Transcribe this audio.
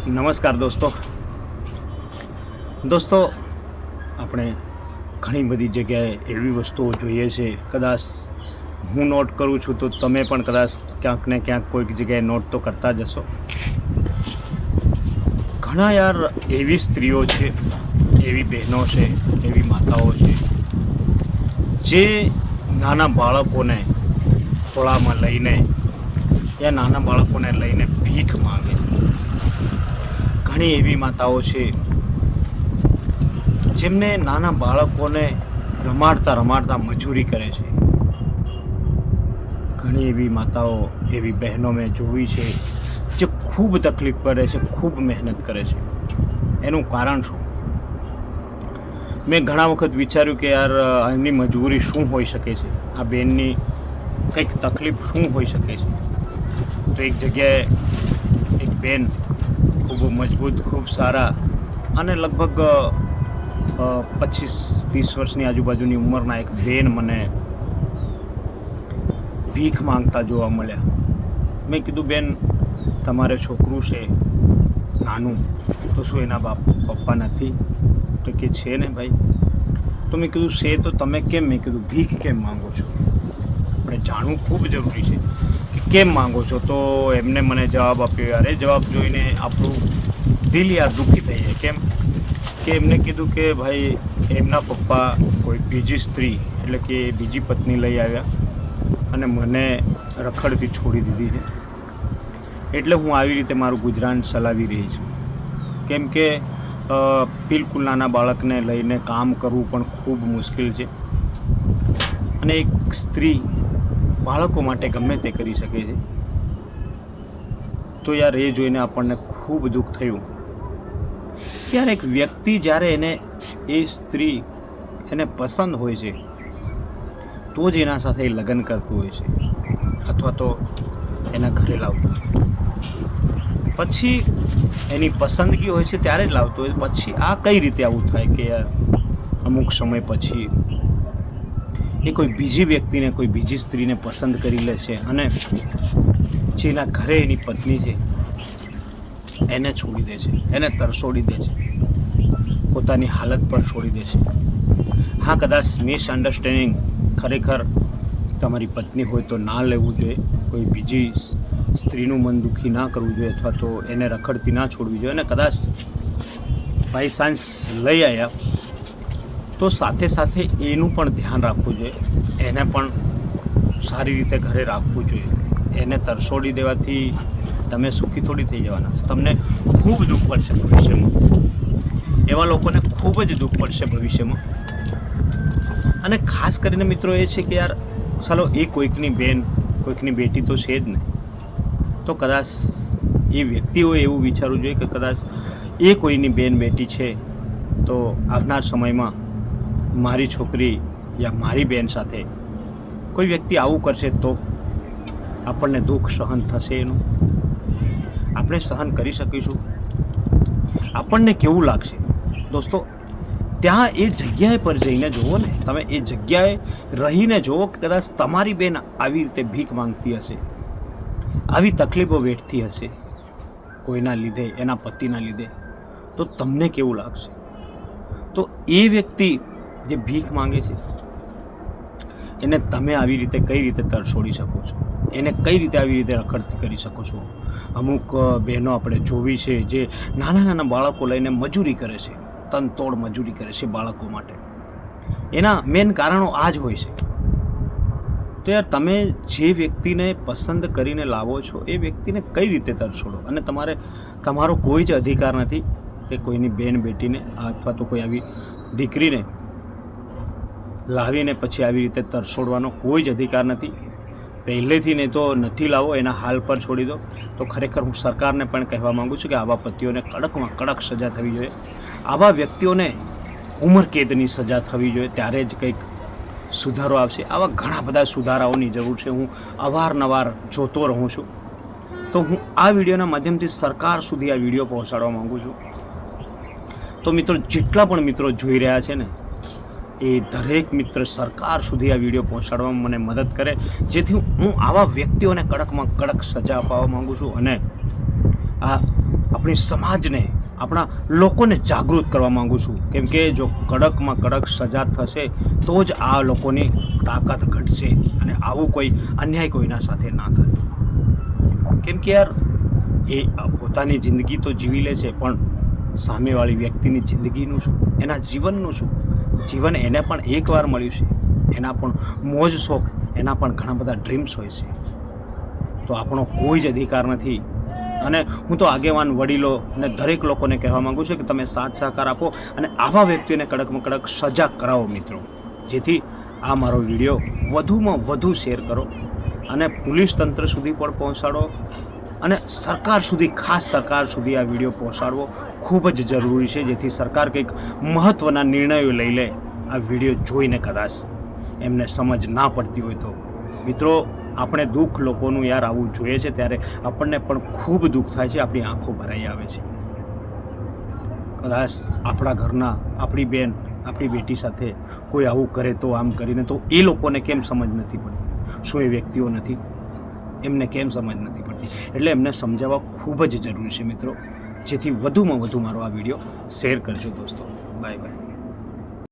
નમસ્કાર દોસ્તો આપણે ઘણી બધી જગ્યાએ એવી વસ્તુઓ જોઈએ છે, કદાચ હું નોટ કરું છું તો તમે પણ કદાચ ક્યાંક ને ક્યાંક કોઈક જગ્યાએ નોટ તો કરતા જ હશો. ઘણા યાર એવી સ્ત્રીઓ છે, એવી બહેનો છે, એવી માતાઓ છે જે નાના બાળકોને ખોળામાં લઈને યા નાના બાળકોને લઈને ભીખ માંગે છે. ઘણી એવી માતાઓ છે જેમને નાના બાળકોને રમાડતા મજૂરી કરે છે. ઘણી એવી માતાઓ, એવી બહેનો મેં જોઈ છે જે ખૂબ તકલીફ પડે છે, ખૂબ મહેનત કરે છે. એનું કારણ શું? મેં ઘણા વખત વિચાર્યું કે યાર એમની મજબૂરી શું હોઈ શકે છે, આ બેનની કંઈક તકલીફ શું હોઈ શકે છે. તો એક જગ્યાએ એક બેન ખૂબ મજબૂત, ખૂબ સારા અને લગભગ 25-30 વર્ષની આજુબાજુની ઉંમરના એક બેન મને ભીખ માંગતા જોવા મળ્યા. મેં કીધું, બેન તમારે છોકરું છે નાનું, તો શું એના પપ્પા નથી? તો કે છે ને ભાઈ. તો મેં કીધું છે તો તમે કેમ, મેં કીધું ભીખ કેમ માંગો છો? આપણે જાણવું ખૂબ જરૂરી છે કે કેમ માંગો છો. તો એમને મને જવાબ આપ્યો. યાર એ જવાબ જોઈને આપણું દિલ યાર દુઃખી થઈ જાય. કેમ કે એમને કીધું કે ભાઈ એમના પપ્પા કોઈ બીજી સ્ત્રી એટલે કે બીજી પત્ની લઈ આવ્યા અને મને રખડતી છોડી દીધી છે, એટલે હું આવી રીતે મારું ગુજરાન ચલાવી રહી છું. કેમ કે બિલકુલ નાના બાળકને લઈને કામ કરવું પણ ખૂબ મુશ્કેલ છે અને એક સ્ત્રી બાળકો માટે ગમે તે કરી શકે છે. તો યાર એ જોઈને આપણને ખૂબ દુઃખ થયું કે યાર એક વ્યક્તિ જ્યારે એ સ્ત્રી એને પસંદ હોય છે તો જ એના સાથે લગ્ન કરતું હોય છે અથવા તો એના ઘરે લાવતું હોય. પછી એની પસંદગી હોય છે ત્યારે જ લાવતું હોય. પછી આ કઈ રીતે આવું થાય કે યાર અમુક સમય પછી એ કોઈ બીજી વ્યક્તિને, કોઈ બીજી સ્ત્રીને પસંદ કરી લે છે અને જેના ઘરે એની પત્ની છે એને છોડી દે છે, એને તરસોડી દે છે, પોતાની હાલત પર છોડી દે છે. હા, કદાચ મિસઅન્ડરસ્ટેન્ડિંગ, ખરેખર તમારી પત્ની હોય તો ના લેવું જોઈએ, કોઈ બીજી સ્ત્રીનું મન દુઃખી ના કરવું જોઈએ અથવા તો એને રખડતી ના છોડવી જોઈએ. અને કદાચ બાય ચાન્સ લઈ આવ્યા તો સાથે સાથે એનું પણ ધ્યાન રાખવું જોઈએ, એને પણ સારી રીતે ઘરે રાખવું જોઈએ. એને તરસોડી દેવાથી તમે સુખી થોડી થઈ જવાના, તમને ખૂબ દુઃખ પડશે ભવિષ્યમાં. એવા લોકોને ખૂબ જ દુઃખ પડશે ભવિષ્યમાં. અને ખાસ કરીને મિત્રો એ છે કે યાર ચાલો એ કોઈકની બેન, કોઈકની બેટી તો છે જ ને, તો કદાચ એ વ્યક્તિઓએ એવું વિચારવું જોઈએ કે કદાચ એ કોઈની બેન બેટી છે તો આવનાર સમયમાં મારી છોકરી યા મારી બેન સાથે કોઈ વ્યક્તિ આવું કરશે તો આપણને દુઃખ સહન થશે? એનું આપણે સહન કરી શકીશું? આપણને કેવું લાગશે? દોસ્તો, ત્યાં એ જગ્યાએ પર જઈને જુઓ ને, તમે એ જગ્યાએ રહીને જુઓ કે કદાચ તમારી બેન આવી રીતે ભીખ માંગતી હશે, આવી તકલીફો વેઠતી હશે કોઈના લીધે, એના પતિના લીધે, તો તમને કેવું લાગશે? તો એ વ્યક્તિ જે ભીખ માંગે છે એને તમે આવી રીતે કઈ રીતે તરછોડી શકો છો? એને કઈ રીતે આવી રીતે રખડતી કરી શકો છો? અમુક બહેનો આપણે જોવી છે જે નાના બાળકો લઈને મજૂરી કરે છે, તનતોડ મજૂરી કરે છે બાળકો માટે. એના મેન કારણો આ જ હોય છે. તો યાર તમે જે વ્યક્તિને પસંદ કરીને લાવો છો એ વ્યક્તિને કઈ રીતે તરછોડો? અને તમારો કોઈ જ અધિકાર નથી કે કોઈની બેન બેટીને અથવા તો કોઈ આવી દીકરીને લાવીને પછી આવી રીતે તરછોડવાનો કોઈ જ અધિકાર નથી. પહેલેથી નહીં તો નથી લાવો, એના હાલ પર છોડી દો. તો ખરેખર હું સરકારને પણ કહેવા માગું છું કે આવા પતિઓને કડકમાં કડક સજા થવી જોઈએ. આવા વ્યક્તિઓને ઉંમરકેદની સજા થવી જોઈએ, ત્યારે જ કંઈક સુધારો આવશે. આવા ઘણા બધા સુધારાઓની જરૂર છે. હું અવારનવાર જોતો રહું છું. તો હું આ વિડીયોના માધ્યમથી સરકાર સુધી આ વિડીયો પહોંચાડવા માગું છું. તો મિત્રો, જેટલા પણ મિત્રો જોઈ રહ્યા છે ને, એ દરેક મિત્ર સરકાર સુધી આ વિડીયો પહોંચાડવામાં મને મદદ કરે, જેથી હું આવા વ્યક્તિઓને કડકમાં કડક સજા અપાવવા માગું છું અને આ આપણી સમાજને, આપણા લોકોને જાગૃત કરવા માગું છું. કેમ કે જો કડકમાં કડક સજા થશે તો જ આ લોકોની તાકાત ઘટશે અને આવું કોઈ અન્યાય કોઈના સાથે ના થાય. કેમ કે યાર એ પોતાની જિંદગી તો જીવી લે છે, પણ સામેવાળી વ્યક્તિની જિંદગીનું શું, એના જીવનનું શું? જીવન એને પણ એકવાર મળ્યું છે, એના પણ મોજ શોખ, એના પણ ઘણા બધા ડ્રીમ્સ હોય છે. તો આપણો કોઈ જ અધિકાર નથી. અને હું તો આગેવાન વડીલો અને દરેક લોકોને કહેવા માગું છું કે તમે સાથ સહકાર આપો અને આવા વ્યક્તિઓને કડકમાં કડક સજા કરાવો મિત્રો, જેથી આ મારો વિડીયો વધુમાં વધુ શેર કરો અને પોલીસ તંત્ર સુધી પણ પહોંચાડો અને સરકાર સુધી, ખાસ સરકાર સુધી આ વિડીયો પહોંચાડવો ખૂબ જ જરૂરી છે, જેથી સરકાર કંઈક મહત્ત્વના નિર્ણયો લઈ લે. આ વિડીયો જોઈને કદાચ એમને સમજ ના પડતી હોય તો મિત્રો, આપણે દુઃખ લોકોનું યાર આવું જોઈએ છે ત્યારે આપણને પણ ખૂબ દુઃખ થાય છે, આપણી આંખો ભરાઈ આવે છે. કદાચ આપણા ઘરના, આપણી બેન, આપણી બેટી સાથે કોઈ આવું કરે તો, આમ કરીને તો એ લોકોને કેમ સમજ નથી પડતી? શું એ વ્યક્તિઓ નથી? એમને કેમ સમજ નથી પડતી? એટલે એમને સમજાવવા ખૂબ જ જરૂરી છે મિત્રો, જેથી વધુમાં વધુ મારો આ વિડીયો શેર કરજો દોસ્તો. Bye bye.